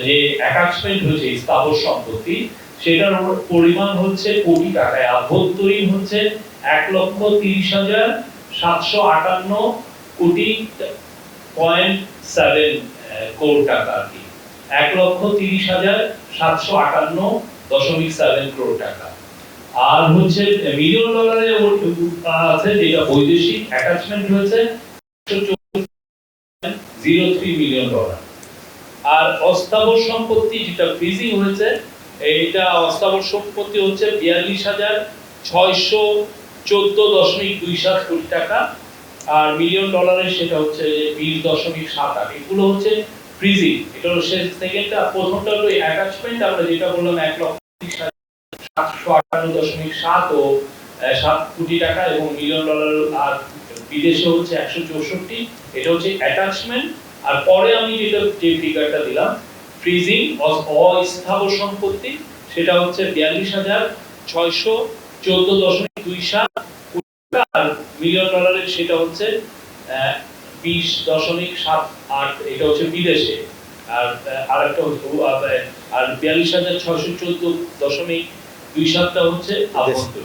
যে অ্যাটাচমেন্ট হচ্ছে স্থাবর সম্পত্তি, সেটার পরিমাণ হচ্ছে কোটি টাকায়। আভ্যন্তরীণ হচ্ছে 1,30,758 কোটি 0.7 কোটি টাকা আর কি, 1,30,758.7 কোটি টাকা। আর হচ্ছে মিলিয়ন ডলারে আছে যেটা বৈদেশিক অ্যাটাচমেন্ট হয়েছে 0.03 মিলিয়ন ডলার। আর অস্থাবর সম্পত্তি যেটা ফ্রিজিং হয়েছে, এইটা অস্থাবর সম্পত্তি হচ্ছে 42,614.27 কোটি টাকা। আর মিলিয়ন ডলারের সেটা হচ্ছে 20.78। এগুলো হচ্ছে ফ্রিজিং, এটা হলো সেকেন্ডটা। প্রথমটা হলো অ্যাটাচমেন্ট, আমরা যেটা বললাম 1,758.7 ও 7 কোটি টাকা এবং মিলিয়ন ডলার। আর বিদেশে হচ্ছে 164, এটা হচ্ছে অ্যাটাচমেন্ট। আর পরে আমি যে ফিগারটা দিলাম ফ্রিজিং অস্থাবর সম্পত্তি, সেটা হচ্ছে 42,614.27 কোটি টাকা। আর মিলিয়ন ডলারের সেটা হচ্ছে 20.78, এটা হচ্ছে বিদেশে। আর আরেকটা আর 42,614.27 হচ্ছে আভ্যন্তরীণ।